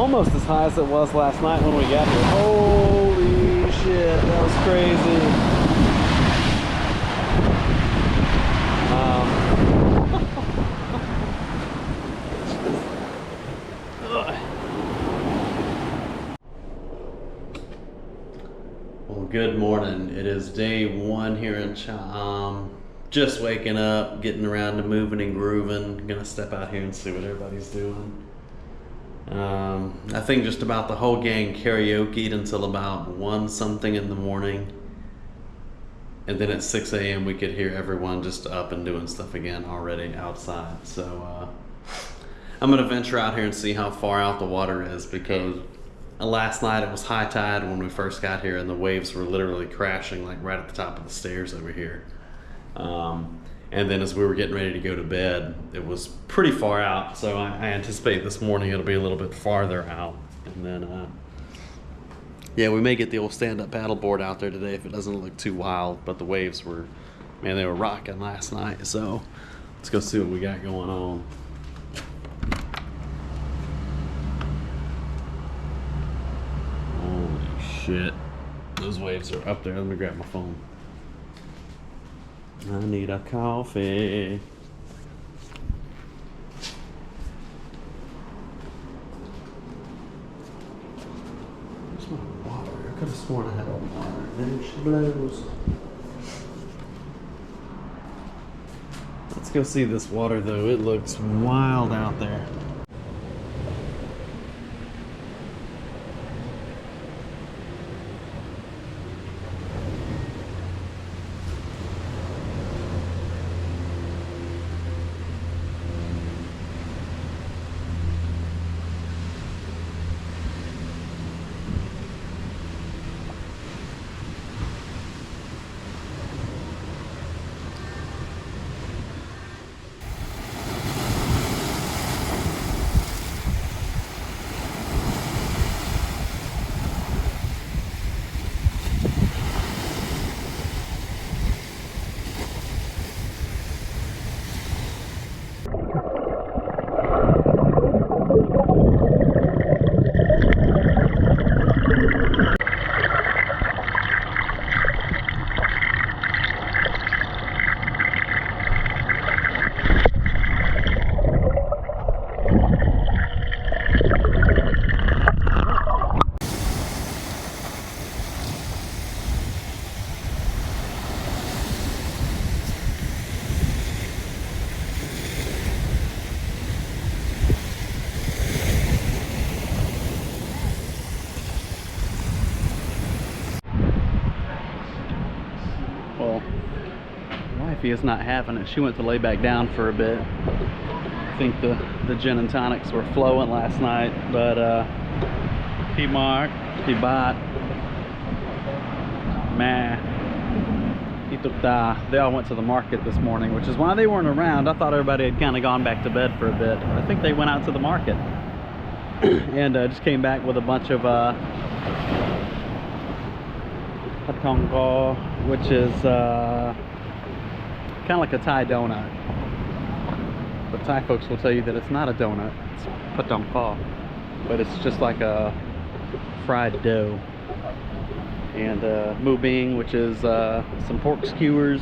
almost as high as it was last night when we got here. Holy shit, that was crazy. Well, good morning. It is day one here in Cham. Just waking up, getting around to moving and grooving. Gonna step out here and see what everybody's doing. I think just about the whole gang karaoke'd until about 1 something in the morning. And then at 6 a.m. we could hear everyone just up and doing stuff again already outside. So I'm gonna venture out here and see how far out the water is, because last night it was high tide when we first got here and the waves were literally crashing like right at the top of the stairs over here. And then as we were getting ready to go to bed, it was pretty far out. So I anticipate this morning it'll be a little bit farther out. And then, yeah, we may get the old stand-up paddleboard out there today if it doesn't look too wild. But the waves were, man, they were rocking last night. So let's go see what we got going on. Holy shit. Those waves are up there. Let me grab my phone. I need a coffee. Where's my water? I could have sworn I had all water. Then she blows. Let's go see this water though. It looks wild out there. Wifey is not having it. She went to lay back down for a bit. I think the gin and tonics were flowing last night, but he marked, he bought, man, he took they all went to the market this morning, which is why they weren't around. I thought everybody had kind of gone back to bed for a bit. I think they went out to the market and just came back with a bunch of patongko, which is kind of like a Thai donut, but Thai folks will tell you that it's not a donut, it's patongko, but it's just like a fried dough. And mu bing, which is some pork skewers,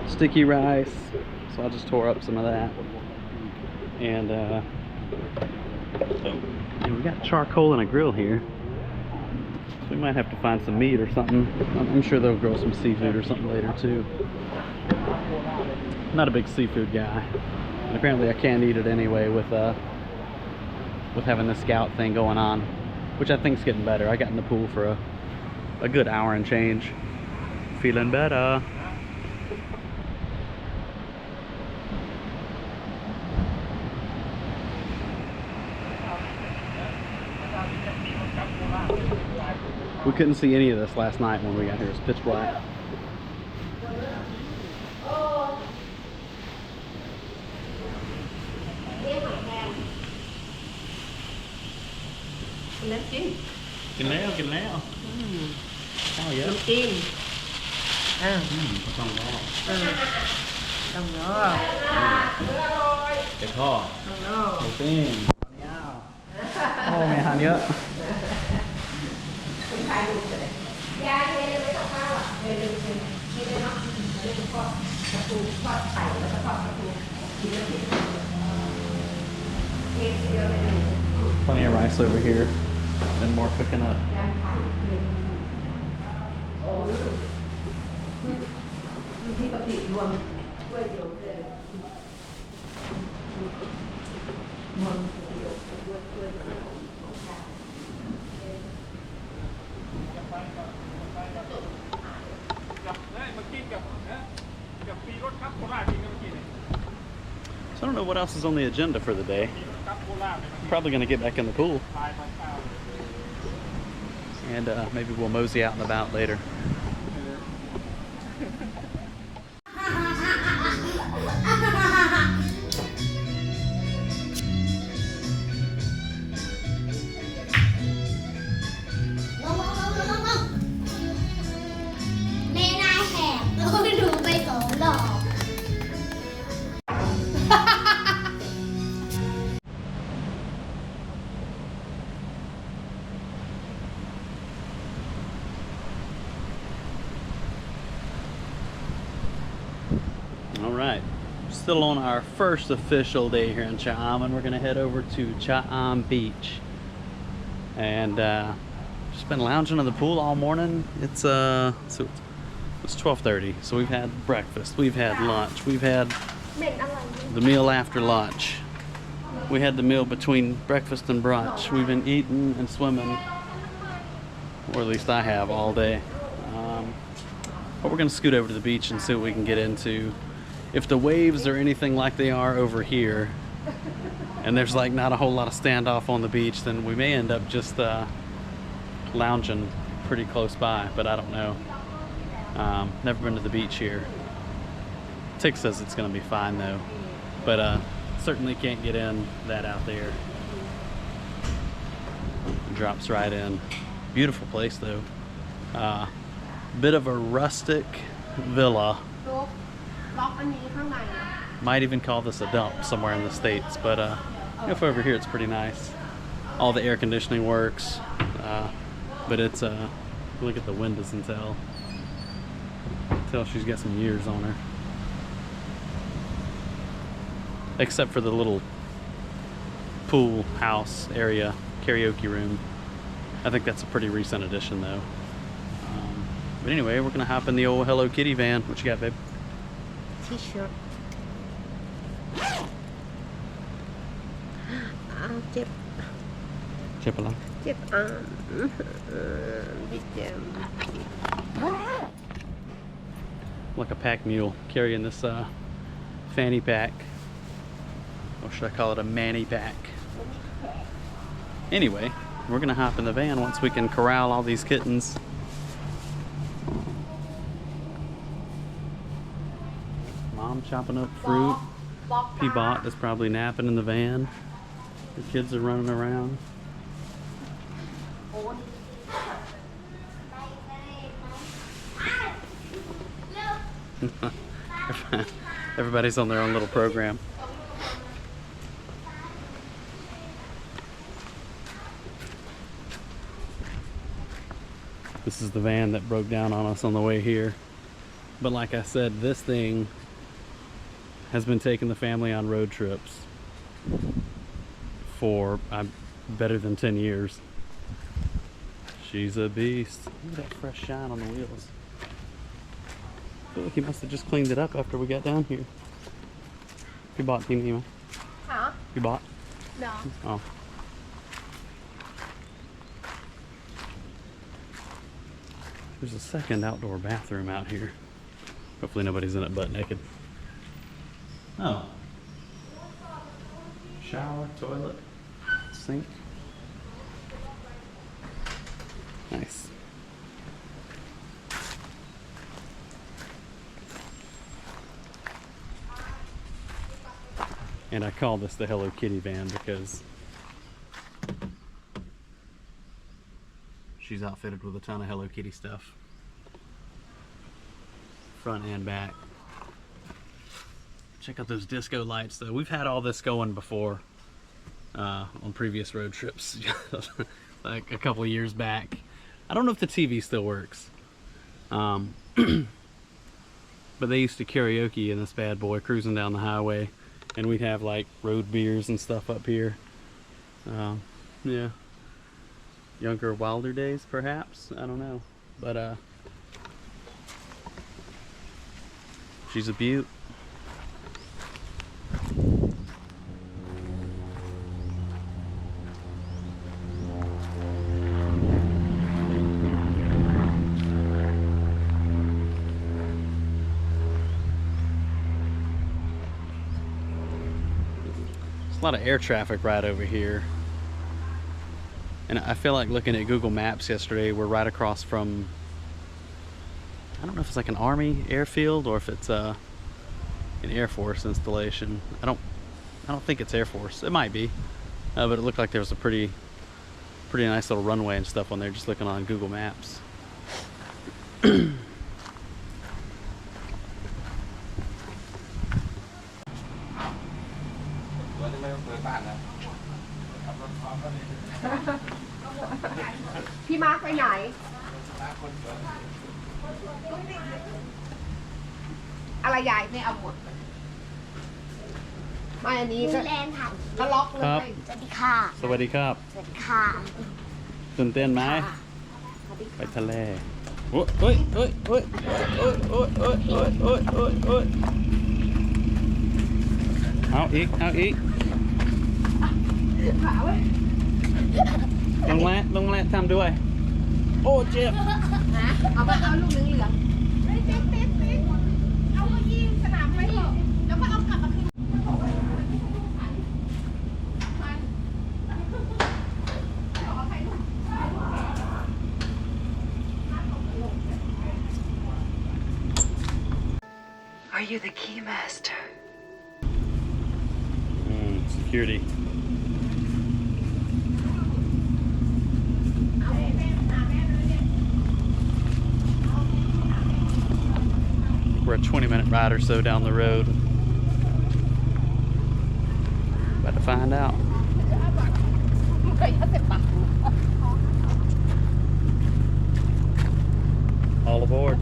sticky rice, so I just tore up some of that. And we got charcoal and a grill here, so we might have to find some meat or something. I'm sure they'll grow some seafood or something later too. Not a big seafood guy, and apparently I can't eat it anyway with having this gout thing going on, which I think is getting better. I got in the pool for a good hour and change, feeling better. We couldn't see any of this last night when we got here. It's pitch black. Lên chín. Kìm léo. Sao vậy? Lên chín. À. Trong đó. Trong đó. Cái kho. Trong đó. Đầu tiên. มีอาหารเยอะ Plenty of rice over here and more cooking up. So I don't know what else is on the agenda for the day. Probably going to get back in the pool. And maybe we'll mosey out and about later. Alright, still on our first official day here in Cha'am, and we're going to head over to Cha'am Beach. And just been lounging in the pool all morning. It's 12:30, so we've had breakfast, we've had lunch, we've had the meal after lunch. We had the meal between breakfast and brunch. We've been eating and swimming, or at least I have, all day. But we're going to scoot over to the beach and see what we can get into. If the waves are anything like they are over here, and there's like not a whole lot of standoff on the beach, then we may end up just lounging pretty close by, but I don't know. Never been to the beach here. Tick says it's going to be fine though, but certainly can't get in that out there. It drops right in. Beautiful place though. Bit of a rustic villa. Might even call this a dump somewhere in the States, but if over here it's pretty nice. All the air conditioning works, but it's look at the windows and tell she's got some years on her. Except for the little pool house area, karaoke room. I think that's a pretty recent addition though. But anyway, we're gonna hop in the old Hello Kitty van. What you got, babe? T-shirt. Chip along. Chip Like a pack mule carrying this fanny pack. Or should I call it a manny pack? Anyway, we're gonna hop in the van once we can corral all these kittens. Mom chopping up fruit. Peabot is probably napping in the van. The kids are running around. Everybody's on their own little program. This is the van that broke down on us on the way here. But like I said, this thing has been taking the family on road trips for better than 10 years. She's a beast. Look at that fresh shine on the wheels. I feel like he must have just cleaned it up after we got down here. You bought Tina? Huh? You bought? No. Oh. There's a second outdoor bathroom out here. Hopefully nobody's in it butt naked. Oh. Shower, toilet, sink. Nice. And I call this the Hello Kitty van because she's outfitted with a ton of Hello Kitty stuff. Front and back. Check out those disco lights though. We've had all this going before. on previous road trips, like a couple years back. I don't know if the TV still works. But they used to karaoke in this bad boy, cruising down the highway, and we'd have like road beers and stuff up here. Yeah, younger, wilder days, perhaps. I don't know, but she's a beaut. There's a lot of air traffic right over here. And I feel like looking at Google Maps yesterday, we're right across from, I don't know if it's like an Army airfield or if it's an Air Force installation. I don't think it's Air Force. It might be, but it looked like there was a pretty nice little runway and stuff on there, just looking on Google Maps.พี่มาร์คไปไหนอะไรใหญ่ไม่เอาหมดไม่อันนี้ก็ก็ล็อกเลย สวัสดีค่ะ สวัสดีครับ สวัสดีค่ะ ตื่นเต้นไหม สวัสดี ไป ค่ะ ทะเลโอ้ยโอ้ยโอ้ยโอ้ยโอ้ยโอ้ยโอ้ยโอ้ยโอ้ยโอ้ยโอ้ยเอาอีกลงแล้วทำด้วย โอ้เจ็บ ฮะเอาไปเอาลูกเหลืองๆติ๊ดเอามายิงสนามไปเถอะแล้วก็เอากลับมาคืน Are you the key master? Security. We're a 20-minute ride or so down the road. About to find out. All aboard.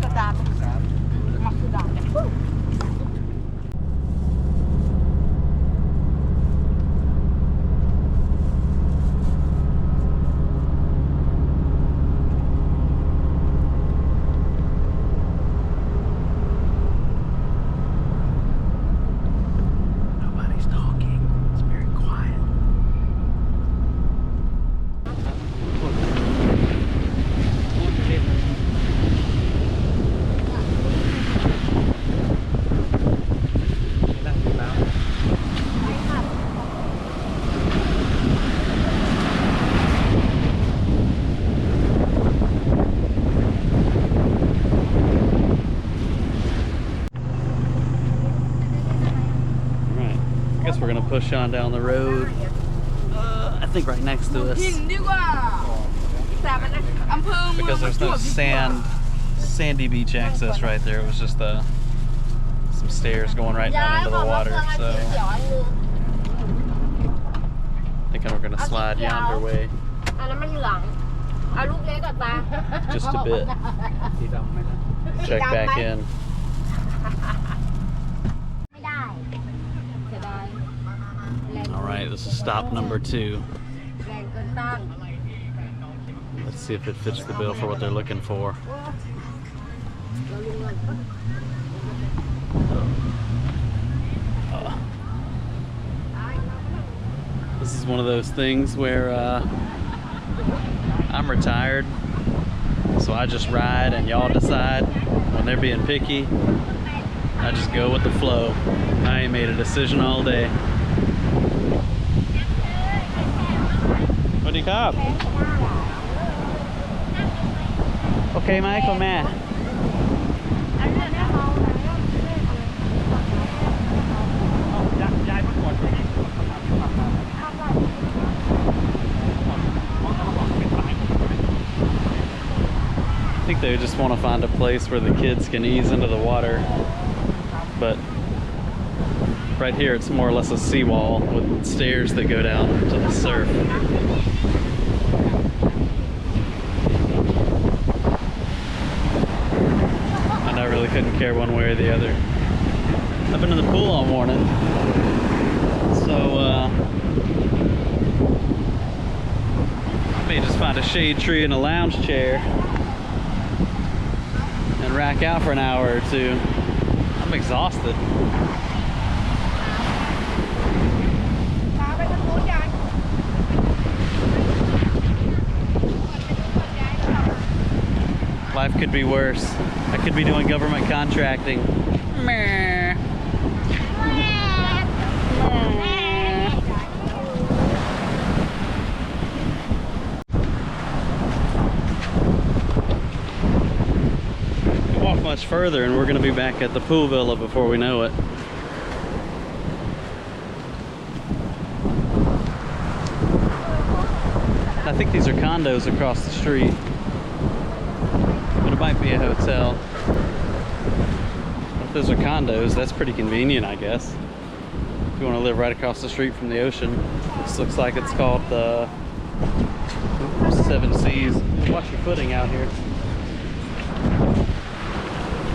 Nobody's talking. It's very quiet. We're gonna push on down the road. I think right next to us. Because there's no sandy beach access right there. It was just some stairs going right down into the water. So I think we're gonna slide yonder way. Just a bit. Check back in. Alright, this is stop number 2. Let's see if it fits the bill for what they're looking for. This is one of those things where I'm retired, so I just ride and y'all decide. When they're being picky, I just go with the flow. I ain't made a decision all day. สวัสดีครับโอเคไหมคุณแม่ I think they just want to find a place where the kids can ease into the water, but Right here, it's more or less a seawall with stairs that go down to the surf. And I really couldn't care one way or the other. I've been in the pool all morning, so I may just find a shade tree and a lounge chair and rack out for an hour or two. I'm exhausted. Life could be worse. I could be doing government contracting. Meh. We walk much further and we're going to be back at the pool villa before we know it. I think these are condos across the street. But it might be a hotel. If those are condos, that's pretty convenient, I guess. If you want to live right across the street from the ocean. This looks like it's called the Seven Seas. Watch your footing out here.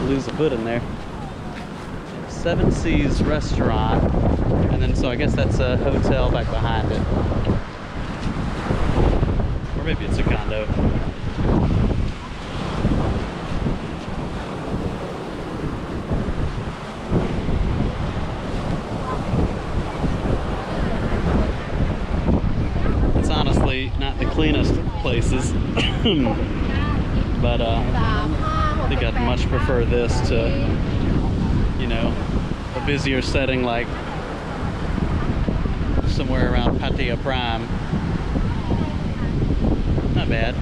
Lose a foot in there. Seven Seas Restaurant. And then, so I guess that's a hotel back behind it. Or maybe it's a condo. Not the cleanest places, but I think I'd much prefer this to, you know, a busier setting like somewhere around Pattaya Prime. Not bad.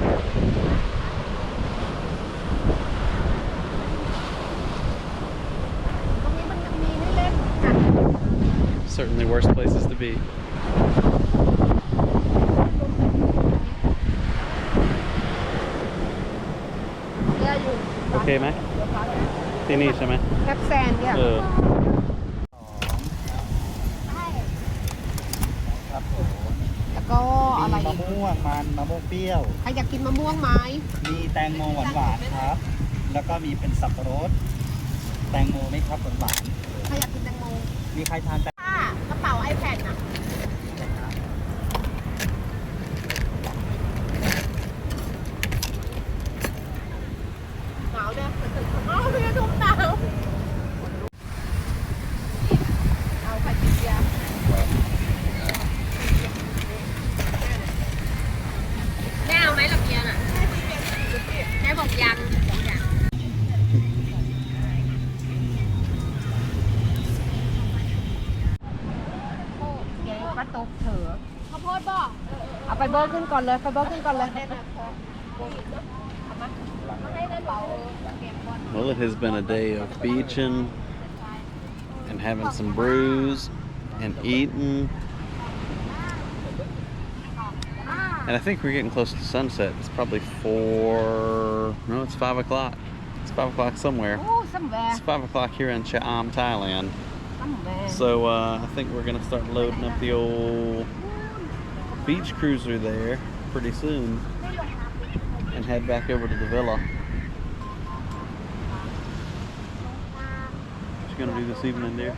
Certainly worse places to be. Okay, man. ที่นี่ใช่ไหม แคปแซนเนี่ย ครับผม แล้วก็อะไร มีมะม่วงมันมะม่วงเปรี้ยว ใครอยากกินมะม่วงไหม มีแตงโมหวานๆครับ แล้วก็มีเป็นสับปะรดแตงโมไหมครับหวาน ใครอยากกินแตงโม ๆมีใครทานแตง กระเป๋า iPad น่ะหนาวเนี่ยเอ้าพี่ทุกหนาวเอาไปกินยาแม่เอาไหมล่ะเบียร์น่ะแม่บอกยังป้าตุ๊กเถอะข้าวโพดบอกเอาไปเบอร์ขึ้นก่อนเลยไปเบอร์ขึ้นก่อนเลย Well, it has been a day of beaching and having some brews and eating. And I think we're getting close to sunset. It's probably 4, no, it's 5 o'clock. It's 5 o'clock somewhere. It's 5 o'clock here in Cham, Thailand. So I think we're gonna start loading up the old beach cruiser there pretty soon and head back over to the villa. What you gonna do this evening, dear?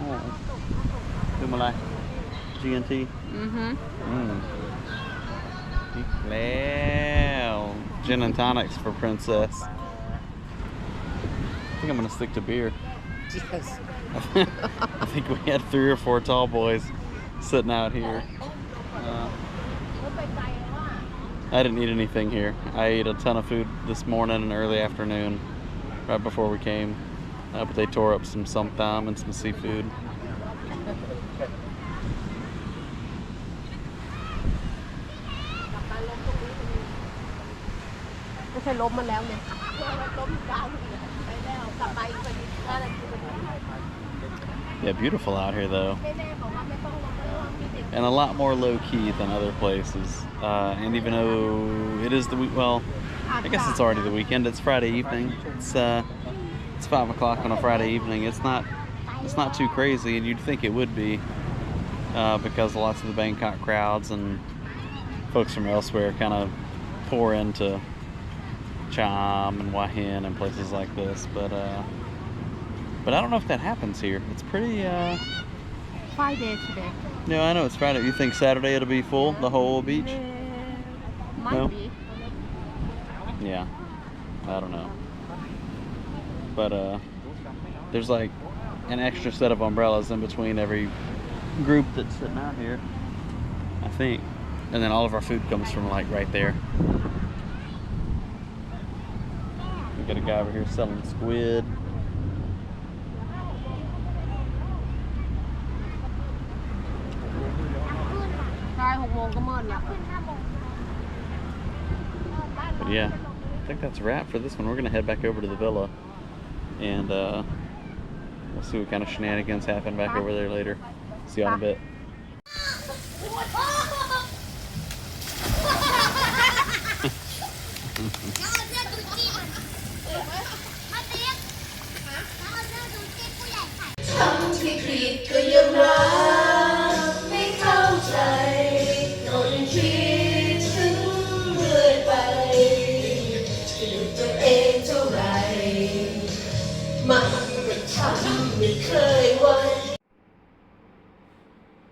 Oh, do my life. GNT. Well, gin and tonics for Princess. I think I'm gonna stick to beer. Yes. I think we had 3 or 4 tall boys sitting out here. I didn't eat anything here. I ate a ton of food this morning and early afternoon, right before we came. But they tore up some somtam and some seafood. Yeah, beautiful out here though. And a lot more low-key than other places. And even though it is the week, well, I guess it's already the weekend. It's Friday evening. It's 5 o'clock on a Friday evening. It's not It's not too crazy, and you'd think it would be because lots of the Bangkok crowds and folks from elsewhere kind of pour into Cham and Hua Hin and places like this, but I don't know if that happens here. It's pretty. Friday today. No, I know it's Friday. You think Saturday it'll be full, the whole beach? Might No? be. Yeah, I don't know. But there's like an extra set of umbrellas in between every group that's sitting out here, I think. And then all of our food comes from like right there. We got a guy over here selling squid. But yeah, I think that's a wrap for this one. We're gonna head back over to the villa, and we'll see what kind of shenanigans happen back over there later. See you in a bit.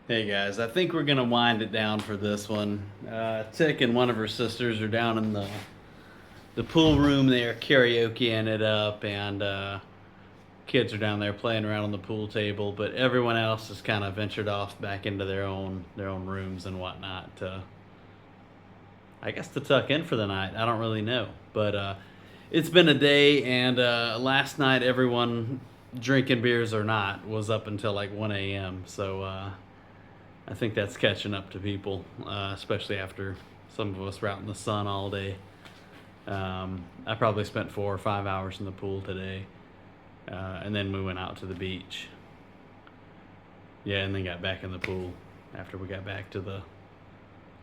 Hey guys, I think we're gonna wind it down for this one. Tick and one of her sisters are down in the pool room there, karaokeing it up, and kids are down there playing around on the pool table. But everyone else has kind of ventured off back into their own rooms and whatnot to, I guess, to tuck in for the night. I don't really know, but it's been a day, and last night everyone, drinking beers or not, was up until like 1 a.m. So. I think that's catching up to people, especially after some of us were out in the sun all day. I probably spent 4 or 5 hours in the pool today, and then we went out to the beach. Yeah, and then got back in the pool after we got back to the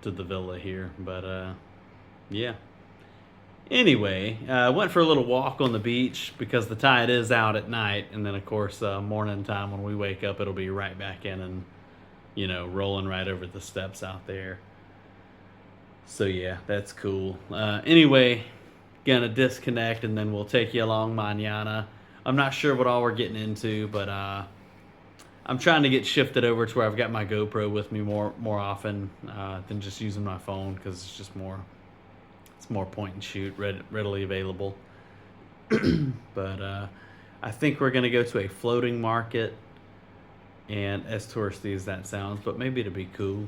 villa here. But yeah. Anyway, went for a little walk on the beach because the tide is out at night, and then of course morning time when we wake up, it'll be right back in and, you know, rolling right over the steps out there. So yeah, that's cool. Anyway, gonna disconnect and then we'll take you along mañana. I'm not sure what all we're getting into, but I'm trying to get shifted over to where I've got my GoPro with me more often than just using my phone, because it's just more point and shoot, readily available. But I think we're gonna go to a floating market. And as touristy as that sounds, but maybe it'll be cool.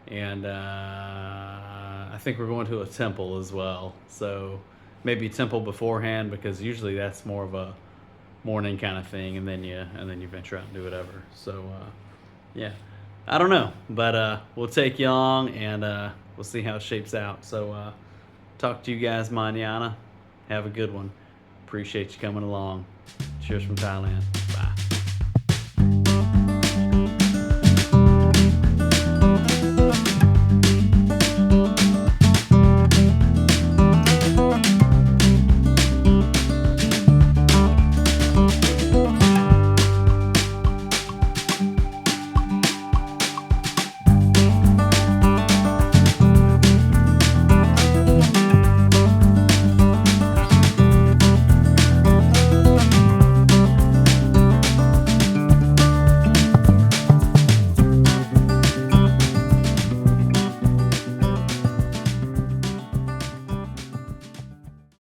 And I think we're going to a temple as well. So maybe temple beforehand, because usually that's more of a morning kind of thing, and then you venture out and do whatever. So yeah, I don't know, but we'll take you along, and we'll see how it shapes out. So talk to you guys mañana. Have a good one. Appreciate you coming along. Cheers from Thailand.